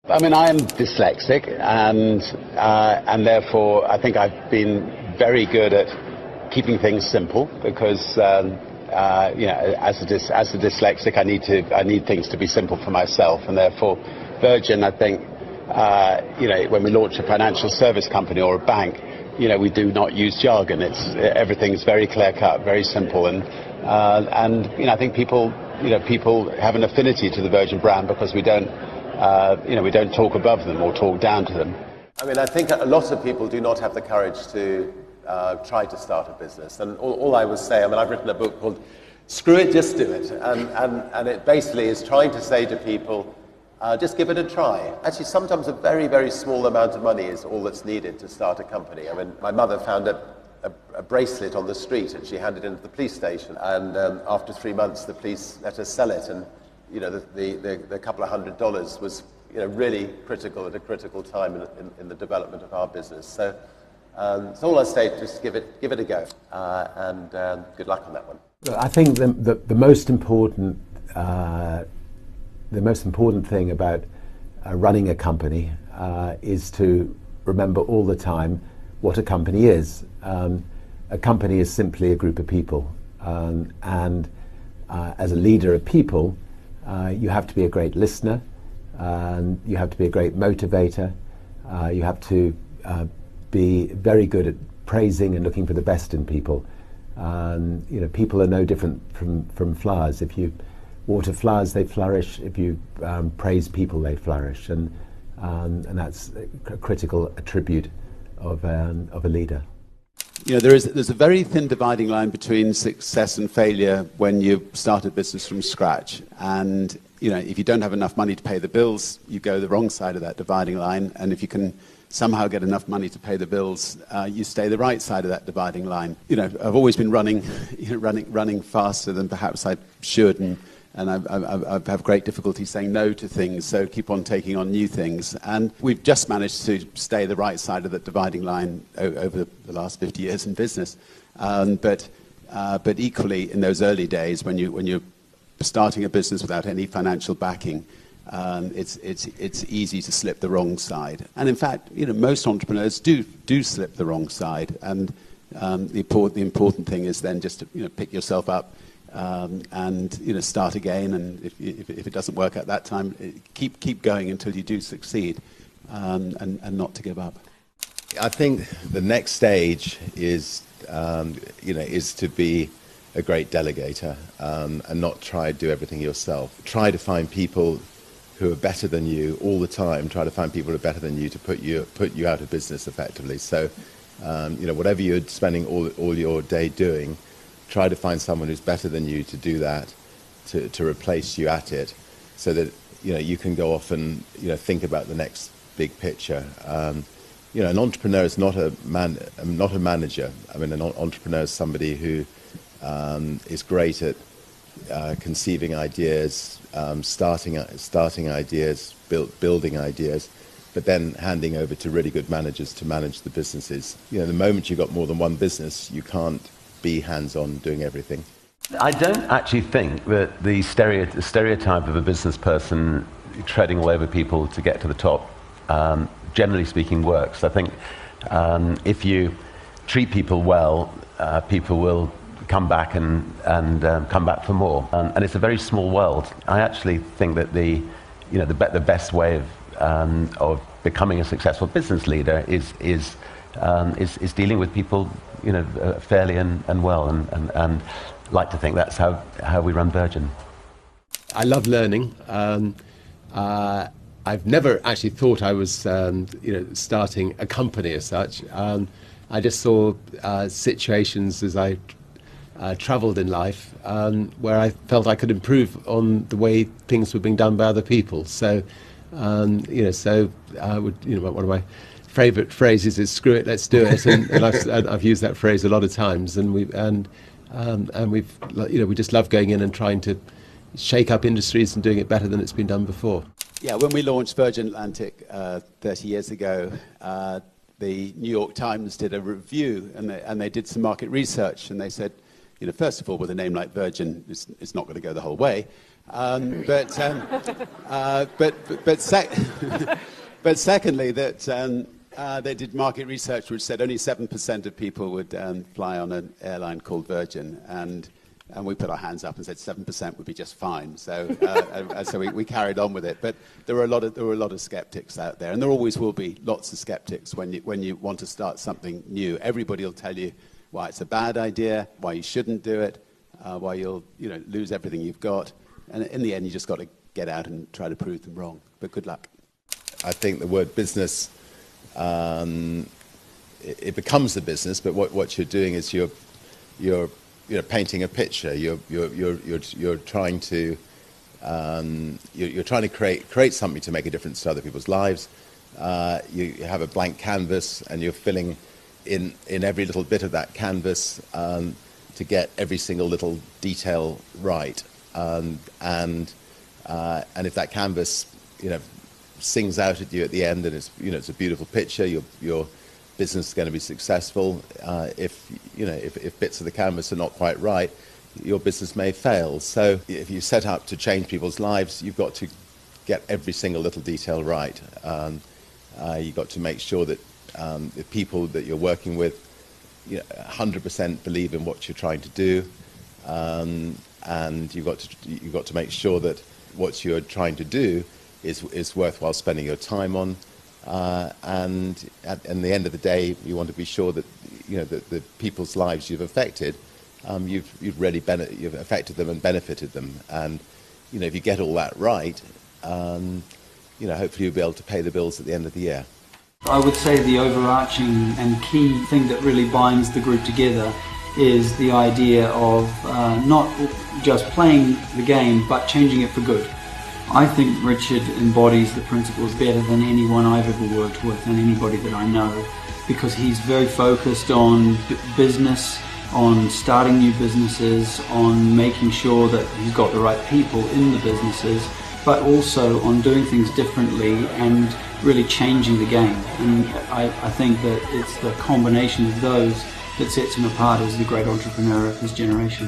I mean, I am dyslexic, and therefore I think I've been very good at keeping things simple because you know, as a dyslexic, I need things to be simple for myself, and therefore Virgin, I think, you know, when we launch a financial service company or a bank, you know, we do not use jargon. Everything's very clear cut, very simple, and you know, I think people have an affinity to the Virgin brand because we don't talk above them or talk down to them. I mean, I think a lot of people do not have the courage to try to start a business, and all I would say, I mean, I've written a book called "Screw It, Just Do It," and it basically is trying to say to people, just give it a try. Actually, sometimes a very, very small amount of money is all that's needed to start a company. I mean, my mother found a bracelet on the street and she handed it into the police station, and after 3 months the police let her sell it, and you know, the couple of $100 was, you know, really critical at a critical time in the development of our business. So all I say, just give it a go, and good luck on that one. I think the most important thing about running a company is to remember all the time what a company is. A company is simply a group of people, and as a leader of people, you have to be a great listener, and you have to be a great motivator. You have to be very good at praising and looking for the best in people. You know, people are no different from flowers. If you water flowers, they flourish. If you praise people, they flourish, and that's a critical attribute of a leader. You know, there's a very thin dividing line between success and failure when you start a business from scratch. And you know, if you don't have enough money to pay the bills, you go the wrong side of that dividing line. And if you can somehow get enough money to pay the bills, you stay the right side of that dividing line. You know, I've always been running faster than perhaps I should, and I have great difficulty saying no to things, so keep on taking on new things. And we've just managed to stay the right side of the dividing line over the last 50 years in business. But equally, in those early days, when you're starting a business without any financial backing, it's easy to slip the wrong side. And in fact, you know, most entrepreneurs do slip the wrong side. And the important thing is then just to, you know, pick yourself up. And you know, start again, and if it doesn't work at that time, keep going until you do succeed, and not to give up. I think the next stage is is to be a great delegator, and not try to do everything yourself. Try to find people who are better than you all the time. Try to find people who are better than you to put you out of business effectively. So you know, whatever you're spending all your day doing, try to find someone who's better than you to do that, to replace you at it, so that you know, you can go off and, you know, think about the next big picture. You know, an entrepreneur is not a manager. I mean, an entrepreneur is somebody who is great at conceiving ideas, starting ideas, building ideas, but then handing over to really good managers to manage the businesses. You know, the moment you've got more than one business, you can't be hands-on doing everything. I don't actually think that the stereotype of a business person treading all over people to get to the top, generally speaking, works. I think if you treat people well, people will come back and come back for more. And it's a very small world. I actually think that the best way of becoming a successful business leader is dealing with people, you know, fairly and well, and like to think that's how we run Virgin. I love learning. I've never actually thought I was, starting a company as such. I just saw situations as I travelled in life where I felt I could improve on the way things were being done by other people. So, one of my favourite phrases is "screw it, let's do it," and I've used that phrase a lot of times. And we just love going in and trying to shake up industries and doing it better than it's been done before. Yeah, when we launched Virgin Atlantic 30 years ago, the New York Times did a review, and they did some market research, and they said, first of all, with a name like Virgin, it's not going to go the whole way. But secondly, that they did market research which said only 7% of people would fly on an airline called Virgin, and we put our hands up and said 7% would be just fine. So so we carried on with it. But there were a lot of skeptics out there, and there always will be lots of skeptics when you want to start something new. Everybody will tell you why it's a bad idea, why you shouldn't do it, why you'll lose everything you've got, and in the end you just got to get out and try to prove them wrong. But good luck. I think the word business, it becomes a business, but what you're doing is you're painting a picture. You're trying to create something to make a difference to other people's lives. You have a blank canvas, and you're filling in every little bit of that canvas to get every single little detail right. And if that canvas, sings out at you at the end, and it's a beautiful picture, your business is going to be successful. If bits of the canvas are not quite right, your business may fail. So if you set up to change people's lives, you've got to get every single little detail right. You've got to make sure that the people that you're working with 100% believe in what you're trying to do, and you've got to make sure that what you're trying to do is worthwhile spending your time on. And at the end of the day, you want to be sure that that the people's lives you've affected, you've really you've affected them and benefited them. And if you get all that right, hopefully you'll be able to pay the bills at the end of the year. I would say the overarching and key thing that really binds the group together is the idea of not just playing the game, but changing it for good. I think Richard embodies the principles better than anyone I've ever worked with and anybody that I know, because he's very focused on business, on starting new businesses, on making sure that he's got the right people in the businesses, but also on doing things differently and really changing the game. And I think that it's the combination of those that sets him apart as the great entrepreneur of his generation.